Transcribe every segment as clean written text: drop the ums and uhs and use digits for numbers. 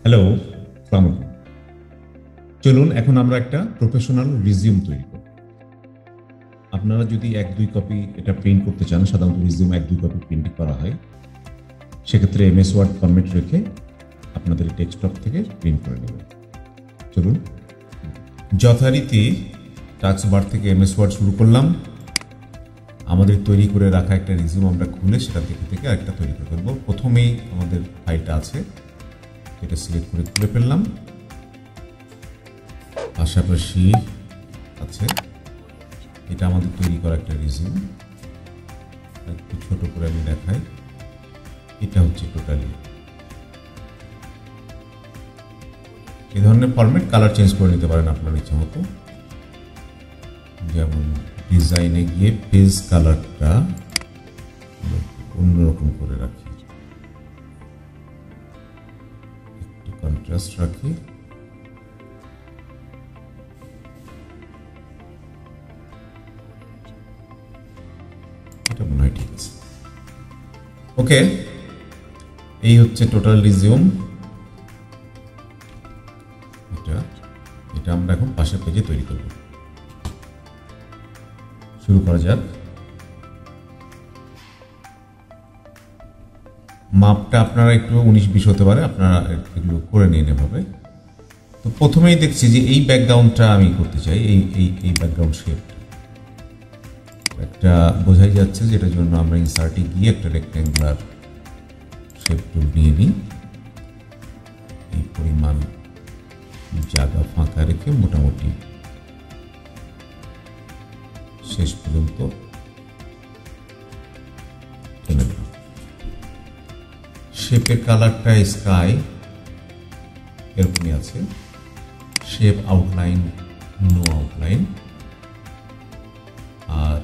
Hello, আসসালামু আলাইকুম। চলুন এখন আমরা একটা প্রফেশনাল রিজিউম তৈরি করব। আপনারা যদি ১-২ কপি এটা প্রিন্ট করতে চান, সাধারণত রিজিউম ১-২ কপি প্রিন্ট করা হয়। সেক্ষেত্রে এমএস ওয়ার্ড ফরম্যাট রেখে আপনাদের ডেস্কটপ থেকে প্রিন্ট করে নেবেন। চলুন যথারীতি টাস্ক বার থেকে এমএস ওয়ার্ড শুরু করলাম। আমাদের তৈরি করে রাখা একটা রিজিউম আমরা খুলে সেটা থেকে আরেকটা তৈরি করে ফেলবো। প্রথমেই আমাদের ফাইলটা আছে, এটা সিলেক্ট করে খুলে ফেললাম। পাশাপাশি আছে, এটা আমাদের তৈরি করা একটা রিজিউম। একটু ছোট করে আমি দেখাই। এটা হচ্ছে টোটালি এই ধরনের ফরম্যাট। কালার চেঞ্জ করে নিতে পারেন আপনার ইচ্ছা মতো। যেমন ডিজাইনে গিয়ে পেজ কালারটা অন্যরকম করে রাখি, একটু কন্ট্রাস্ট রাখি। এটা মনে হয় ঠিক আছে। ওকে, এই হচ্ছে টোটাল রিজিউম। এটা আমরা এখন পাশের পেজে তৈরি করব। শুরু করা যাক। মাপটা আপনারা একটু ১৯-২০ হতে পারে, আপনারা এগুলো করে নিন এভাবে। তো প্রথমেই দেখছি যে এই ব্যাকগ্রাউন্ডটা আমি করতে চাই, এই ব্যাকগ্রাউন্ড শেপ একটা বোঝাই যাচ্ছে, যেটার জন্য আমরা ইনসার্টে গিয়ে একটা রেক্ট্যাঙ্গুলার শেপ টুল নিয়ে নিই। এই পরিমাণ জায়গা ফাঁকা রেখে মোটামুটি শেষ পর্যন্ত টেনে দিলাম। শেপের কালারটা স্কাই এরকমই আছে। Shape outline, no outline. আর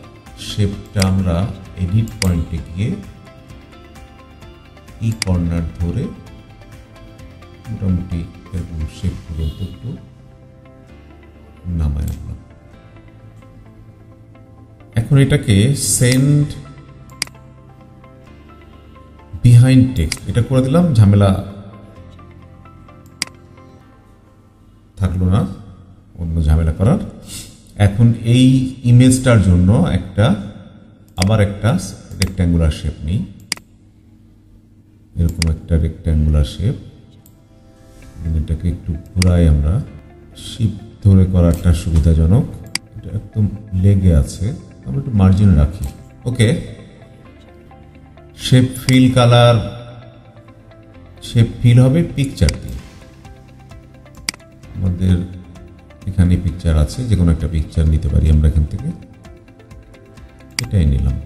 শেপটা আমরা এডিট পয়েন্টে গিয়ে এই কর্নার ধরে মোটামুটি এরকম শেপ পর্যন্ত একটু নামায় আনলাম। এখন এটাকে সেন্ড বিহাইন্ড টেক্সট এটা করে দিলাম, ঝামেলা থাকলো না অন্য ঝামেলা করার। এখন এই ইমেজটার জন্য আবার একটা রেক্ট্যাঙ্গুলার শেপ নিই। এরকম একটা রেক্ট্যাঙ্গুলার শেপ, এটাকে একটু ঘোরাই আমরা। শিফট ধরে করাটা সুবিধাজনক। এটা একদম লেগে আছে, আমরা একটু মার্জিন রাখি। Okay, shape fill colour, shape fill হবে পিকচার দিয়ে। আমাদের এখানে পিকচার আছে, যে কোনো একটা পিকচার নিতে পারি আমরা এখান থেকে। এটাই নিলাম।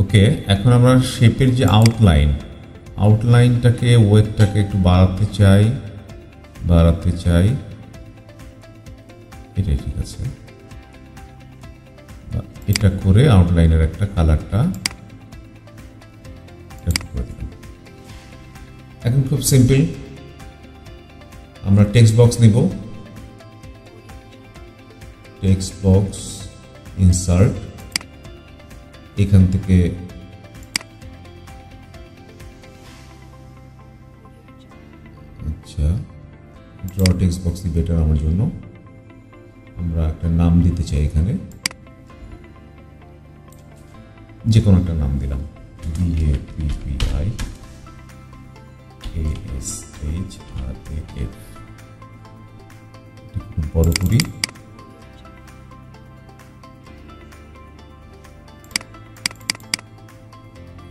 ওকে, এখন আমরা শেপের যে আউটলাইনটাকে ওয়েটটাকে একটু বাড়াতে চাই। এটাই ঠিক আছে। এটা করে আউটলাইনের একটা কালারটা করে দিলাম। এখন খুব সিম্পল, আমরা টেক্সট বক্স নিব। টেক্সট বক্স ইনসার্ট, এখান থেকে আচ্ছা ড্র টেক্সট বক্সই বেটার আমার জন্য। আমরা একটা নাম দিতে চাই, এখানে যে কোনো একটা নাম দিলাম, BAPPIASHRAF। খুব বড় করি।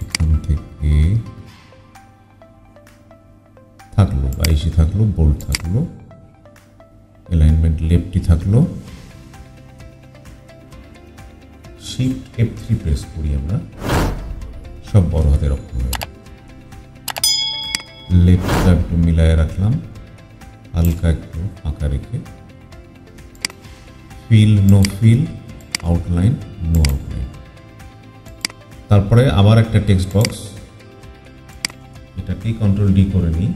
এখান থেকে থাকলো 22 থাকলো, বোল্ড থাকলো, অ্যালাইনমেন্ট লেফটই থাকলো। শিফট F3 প্রেস করি আমরা, সব বড় হাতের অক্ষর হয়ে গেল। লেফটটা একটু মিলায় রাখলাম, হালকা একটু ফাঁকা রেখে। Fill, no fill, outline, no outline. তারপরে আবার একটা টেক্সট বক্স, এটাকেই কন্ট্রোল ডি করে নিই,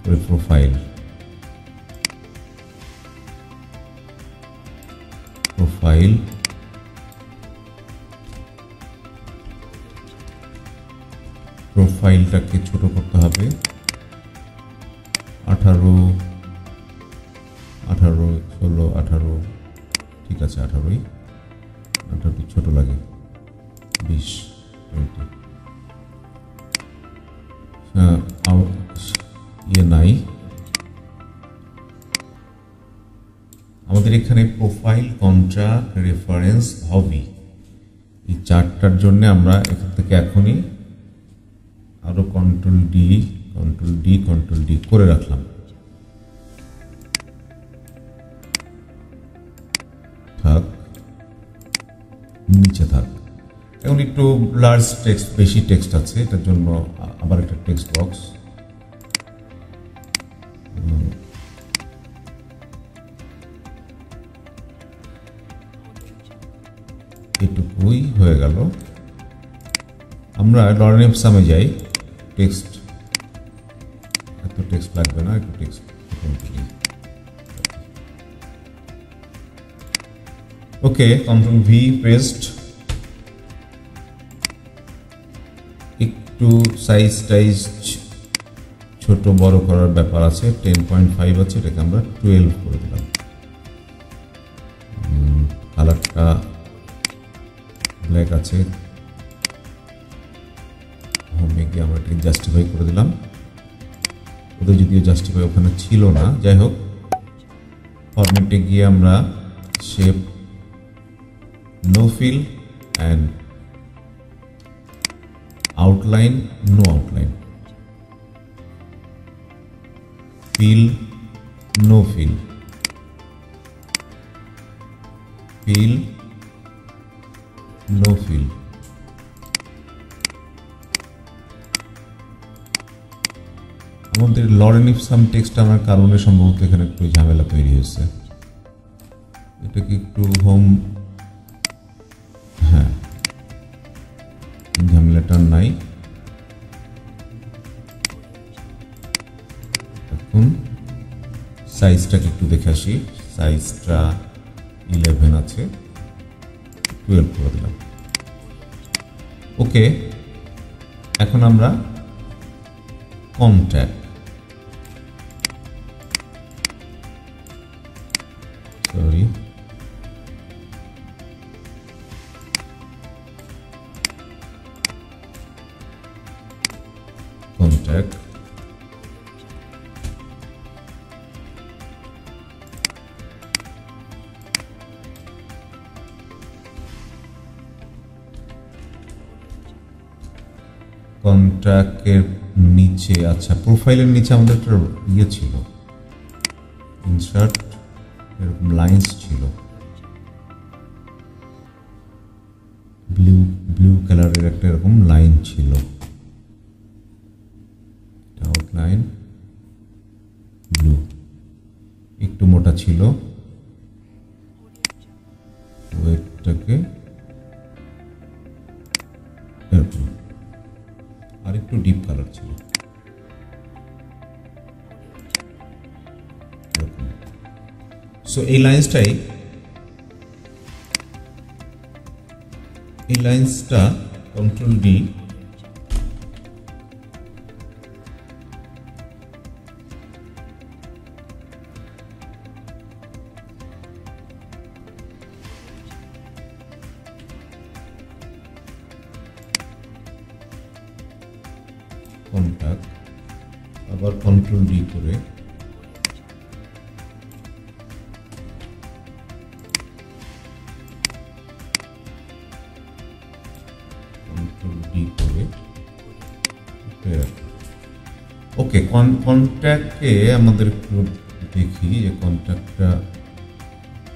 করে প্রোফাইল প্রোফাইলটাকে ছোট করতে হবে 18 16 18 ঠিক আছে 18ই ছোট লাগে 20 20 নাই আমাদের এখানে প্রোফাইল কন্ট্রাক্ট রেফারেন্স হবি এই চারটার জন্য আমরা এখান থেকে এখনই আরো কন্ট্রোল ডি করে রাখলাম থাক নিচে থাক এখন একটু লার্জ টেক্সট বেশি টেক্সট আছে এটার জন্য আবার একটা টেক্সট বক্স এটুকুই হয়ে গেল আমরা লরেন্স সামে যাই টেক্সট এত টেক্সট লাগবে না একটু text okay control V paste একটু সাইজ ছোট বড় করার ব্যাপার আছে 10.5 আছে এটাকে আমরা 12 করে দিলাম কালারটা ব্ল্যাক আছে হোমে গিয়ে আমরা এটাকে জাস্টিফাই করে দিলাম ওদের যদিও জাস্টিফাই ওখানে ছিল না যাই হোক ফরম্যাটে গিয়ে আমরা shape no fill and outline no outline fill no fill fill no fill আমাদের লরেন ইফসাম টেক্সট আনার কারণে সম্ভবত এখানে একটু ঝামেলা তৈরি হয়েছে এটাকে একটু হোম হ্যাঁ ঝামেলাটা নাই এখন সাইজটাকে একটু দেখে আসি সাইজটা 11 আছে 12 করে দিলাম ওকে এখন আমরা কন্ট্যাক্ট সরি contact কন্ট্যাক্টের নিচে আচ্ছা প্রোফাইলের নিচে আমাদের একটা ইয়ে ছিল ইনসার্ট এরকম লাইন্স ছিল ব্লু কালারের একটা এরকম লাইন ছিল আউটলাইন ব্লু একটু মোটা ছিল ওয়েটটাকে এরকম আর একটু ডিপ কালার ছিল এরকম সো এই লাইন্সটা কন্ট্রোল ডি কন্ট্যাক্ট আবার কন্ট্রোল ডি করে ওকে কন্ট্যাক্টে আমাদের একটু দেখি যে কন্ট্যাক্টটা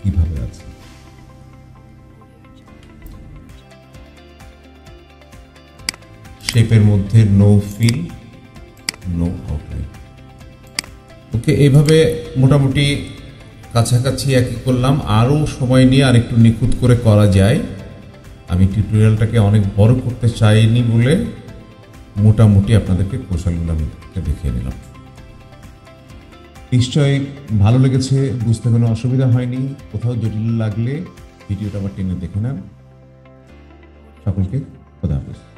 কিভাবে আছে শেপের মধ্যে নো ফিল নো আউটলাইন ওকে এইভাবে মোটামুটি কাছাকাছি একই করলাম আরও সময় নিয়ে আর একটু নিখুঁত করে করা যায় আমি টিউটোরিয়ালটাকে অনেক বড় করতে চাইনি বলে মোটামুটি আপনাদেরকে কৌশলগুলো আমি দেখিয়ে নিলাম নিশ্চয়ই ভালো লেগেছে বুঝতে কোনো অসুবিধা হয়নি কোথাও জটিল লাগলে ভিডিওটা আবার টেনে দেখে নেন সকলকে খোদা হাফেজ